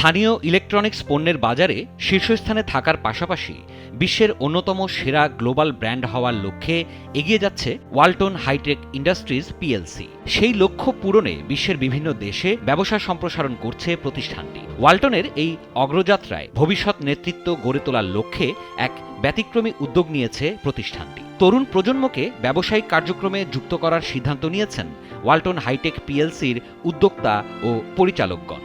স্থানীয় ইলেকট্রনিক্স পণ্যের বাজারে শীর্ষস্থানে থাকার পাশাপাশি বিশ্বের অন্যতম সেরা গ্লোবাল ব্র্যান্ড হওয়ার লক্ষ্যে এগিয়ে যাচ্ছে ওয়ালটন হাইটেক ইন্ডাস্ট্রিজ পিএলসি। সেই লক্ষ্য পূরণে বিশ্বের বিভিন্ন দেশে ব্যবসা সম্প্রসারণ করছে প্রতিষ্ঠানটি। ওয়ালটনের এই অগ্রযাত্রায় ভবিষ্যৎ নেতৃত্ব গড়ে তোলার লক্ষ্যে এক ব্যতিক্রমী উদ্যোগ নিয়েছে প্রতিষ্ঠানটি। তরুণ প্রজন্মকে ব্যবসায়িক কার্যক্রমে যুক্ত করার সিদ্ধান্ত নিয়েছেন ওয়ালটন হাইটেক পিএলসির উদ্যোক্তা ও পরিচালকগণ।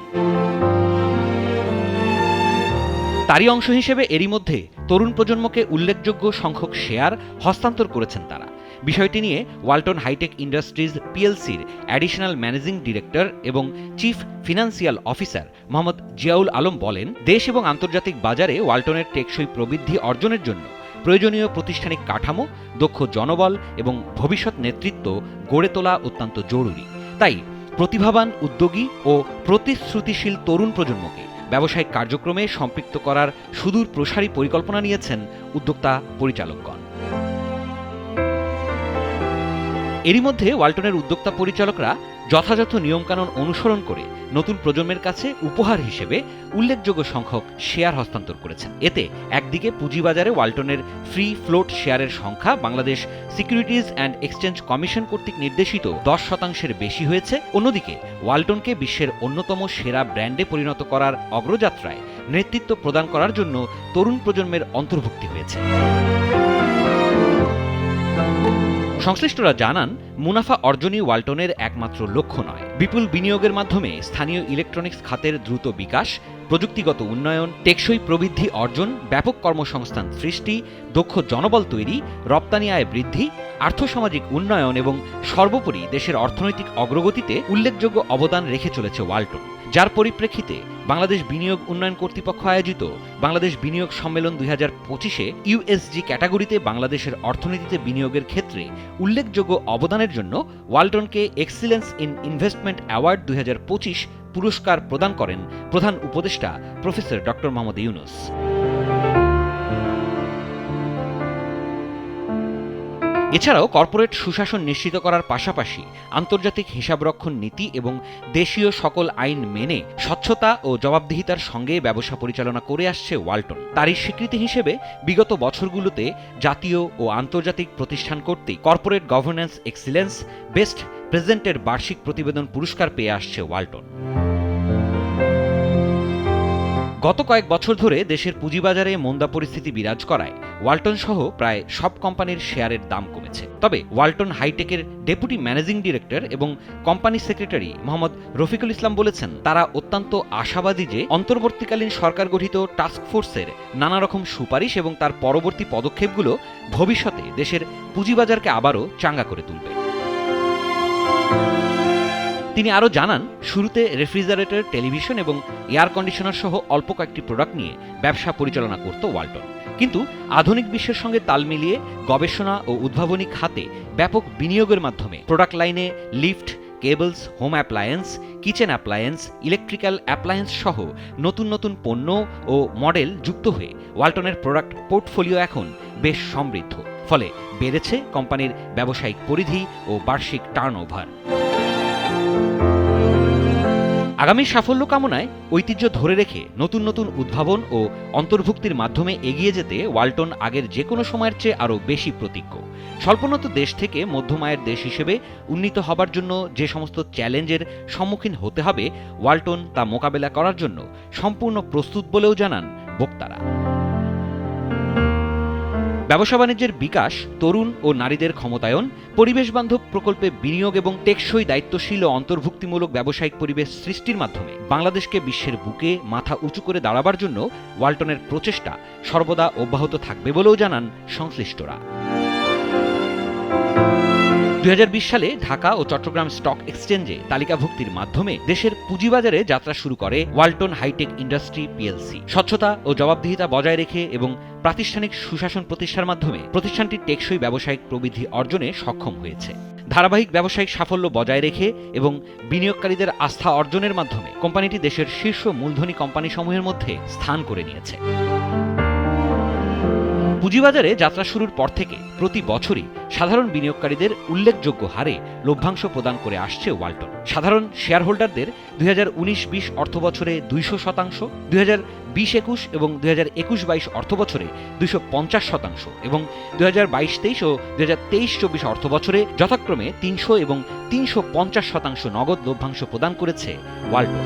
তারই অংশ হিসেবে এরই মধ্যে তরুণ প্রজন্মকে উল্লেখযোগ্য সংখ্যক শেয়ার হস্তান্তর করেছেন তারা। বিষয়টি নিয়ে ওয়ালটন হাইটেক ইন্ডাস্ট্রিজ পিএলসির অ্যাডিশনাল ম্যানেজিং ডিরেক্টর এবং chief financial officer Mohammad Ziaul Alam বলেন, দেশ এবং আন্তর্জাতিক বাজারে ওয়ালটনের টেকসই প্রবৃদ্ধি অর্জনের জন্য প্রয়োজনীয় প্রাতিষ্ঠানিক কাঠামো, দক্ষ জনবল এবং ভবিষ্যৎ নেতৃত্ব গড়ে তোলা অত্যন্ত জরুরি। তাই প্রতিভাবান, উদ্যোগী ও প্রতিশ্রুতিশীল তরুণ প্রজন্মকে ব্যবসায়িক কার্যক্রমে সম্পৃক্ত করার সুদূর প্রসারী পরিকল্পনা নিয়েছেন উদ্যোক্তা পরিচালকগণ। এরই মধ্যে ওয়ালটনের উদ্যোক্তা পরিচালকরা যথাযথ নিয়মকানুন অনুসরণ করে নতুন প্রজন্মের কাছে উপহার হিসেবে উল্লেখযোগ্য সংখ্যক শেয়ার হস্তান্তর করেছেন। এতে একদিকে পুঁজিবাজারে ওয়ালটনের ফ্রি ফ্লোট শেয়ারের সংখ্যা Bangladesh securities and exchange commission কর্তৃক নির্দেশিত 10% বেশি হয়েছে, অন্যদিকে ওয়ালটনকে বিশ্বের অন্যতম সেরা ব্র্যান্ডে পরিণত করার অগ্রযাত্রায় নেতৃত্ব প্রদান করার জন্য তরুণ প্রজন্মের অন্তর্ভুক্তি হয়েছে। সংশ্লিষ্টরা জানান, মুনাফা অর্জনই ওয়ালটনের একমাত্র লক্ষ্য নয়। বিপুল বিনিয়োগের মাধ্যমে স্থানীয় ইলেকট্রনিক্স খাতের দ্রুত বিকাশ, প্রযুক্তিগত উন্নয়ন, টেকসই প্রবৃদ্ধি অর্জন, ব্যাপক কর্মসংস্থান সৃষ্টি, দক্ষ জনবল তৈরি, রপ্তানি আয় বৃদ্ধি, আর্থসামাজিক উন্নয়ন এবং সর্বোপরি দেশের অর্থনৈতিক অগ্রগতিতে উল্লেখযোগ্য অবদান রেখে চলেছে ওয়ালটন। যার পরিপ্রেক্ষিতে বাংলাদেশ বিনিয়োগ উন্নয়ন কর্তৃপক্ষ আয়োজিত বাংলাদেশ বিনিয়োগ সম্মেলন 2025-এ ইউএসজি ক্যাটাগরিতে বাংলাদেশের অর্থনীতিতে বিনিয়োগের ক্ষেত্রে উল্লেখযোগ্য অবদানের জন্য ওয়ালটনকে এক্সিলেন্স ইন ইনভেস্টমেন্ট অ্যাওয়ার্ড 2025 পুরস্কার প্রদান করেন প্রধান উপদেষ্টা প্রফেসর ডক্টর মোহাম্মদ ইউনূস। এছাড়াও কর্পোরেট সুশাসন নিশ্চিত করার পাশাপাশি আন্তর্জাতিক হিসাবরক্ষণ নীতি এবং দেশীয় সকল আইন মেনে স্বচ্ছতা ও জবাবদিহিতার সঙ্গে ব্যবসা পরিচালনা করে আসছে ওয়ালটন। তারই স্বীকৃতি হিসেবে বিগত বছরগুলোতে জাতীয় ও আন্তর্জাতিক প্রতিষ্ঠান কর্তৃক কর্পোরেট গভর্নেন্স এক্সিলেন্স বেস্ট প্রেজেন্টের বার্ষিক প্রতিবেদন পুরস্কার পেয়ে আসছে ওয়ালটন। গত কয়েক বছর ধরে দেশের পুঁজিবাজারে মন্দা পরিস্থিতি বিরাজ করায় ওয়ালটন সহ প্রায় সব কোম্পানির শেয়ারের দাম কমেছে। তবে ওয়ালটন হাইটেকের ডেপুটি ম্যানেজিং ডিরেক্টর এবং কোম্পানি সেক্রেটারি মোহাম্মদ রফিকুল ইসলাম বলেছেন, তারা অত্যন্ত আশাবাদী যে অন্তর্বর্তীকালীন সরকার গঠিত টাস্ক ফোর্সের নানা রকম সুপারিশ এবং তার পরবর্তী পদক্ষেপগুলো ভবিষ্যতে দেশের পুঁজিবাজারকে আবারও চাঙ্গা করে তুলবে। তিনি আরও জানান, শুরুতে রেফ্রিজারেটর, টেলিভিশন এবং এয়ার কন্ডিশনার সহ অল্প কয়েকটি প্রোডাক্ট নিয়ে ব্যবসা পরিচালনা করত ওয়ালটন, কিন্তু আধুনিক বিশ্বের সঙ্গে তাল মিলিয়ে গবেষণা ও উদ্ভাবনী খাতে ব্যাপক বিনিয়োগের মাধ্যমে প্রোডাক্ট লাইনে lift, cables, home appliance, kitchen appliance, electrical appliance সহ নতুন নতুন পণ্য ও মডেল যুক্ত হয়ে ওয়ালটনের প্রোডাক্ট পোর্টফোলিও এখন বেশ সমৃদ্ধ। ফলে বেড়েছে কোম্পানির ব্যবসায়িক পরিধি ও বার্ষিক টার্নওভার। আগামী সাফল্য কামনায় ঐতিহ্য ধরে রেখে নতুন নতুন উদ্ভাবন ও অন্তর্ভুক্তির মাধ্যমে এগিয়ে যেতে ওয়ালটন আগের যে কোনো সময়ের চেয়ে আরও বেশি প্রতিজ্ঞ। স্বল্পোন্নত দেশ থেকে মধ্যম আয়ের দেশ হিসেবে উন্নীত হবার জন্য যে সমস্ত চ্যালেঞ্জের সম্মুখীন হতে হবে, ওয়ালটন তা মোকাবেলা করার জন্য সম্পূর্ণ প্রস্তুত বলেও জানান বক্তারা। ব্যবসা বাণিজ্যের বিকাশ, তরুণ ও নারীদের ক্ষমতায়ন, পরিবেশবান্ধব প্রকল্পে বিনিয়োগ এবং টেকসই, দায়িত্বশীল ও অন্তর্ভুক্তিমূলক ব্যবসায়িক পরিবেশ সৃষ্টির মাধ্যমে বাংলাদেশকে বিশ্বের বুকে মাথা উঁচু করে দাঁড়াবার জন্য ওয়ালটনের প্রচেষ্টা সর্বদা অব্যাহত থাকবে বলেও জানান সংশ্লিষ্টরা। 2020 সালে ঢাকা ও চট্টগ্রাম স্টক এক্সচেঞ্জে তালিকাভুক্তির মাধ্যমে দেশের পুঁজিবাজারে যাত্রা শুরু করে ওয়ালটন হাইটেক ইন্ডাস্ট্রি পিএলসি। স্বচ্ছতা ও জবাবদিহিতা বজায় রেখে এবং প্রাতিষ্ঠানিক সুশাসন প্রতিষ্ঠার মাধ্যমে প্রতিষ্ঠানটি টেকসই ব্যবসায়িক প্রবৃদ্ধি অর্জনে সক্ষম হয়েছে। ধারাবাহিক ব্যবসায়িক সাফল্য বজায় রেখে এবং বিনিয়োগকারীদের আস্থা অর্জনের মাধ্যমে কোম্পানিটি দেশের শীর্ষ মূলধনী কোম্পানিসমূহের মধ্যে স্থান করে নিয়েছে। পুঁজিবাজারে যাত্রা শুরুর পর থেকে প্রতি বছরই সাধারণ বিনিয়োগকারীদের উল্লেখযোগ্য হারে লভ্যাংশ প্রদান করে আসছে ওয়ালটন। সাধারণ শেয়ার হোল্ডারদের 2019-20 অর্থবছরে 200%, 2020-21 এবং 2021-22 অর্থবছরে 250% এবং 2022-23 ও 2023-24 অর্থবছরে যথাক্রমে 300 এবং 350% নগদ লভ্যাংশ প্রদান করেছে ওয়ালটন।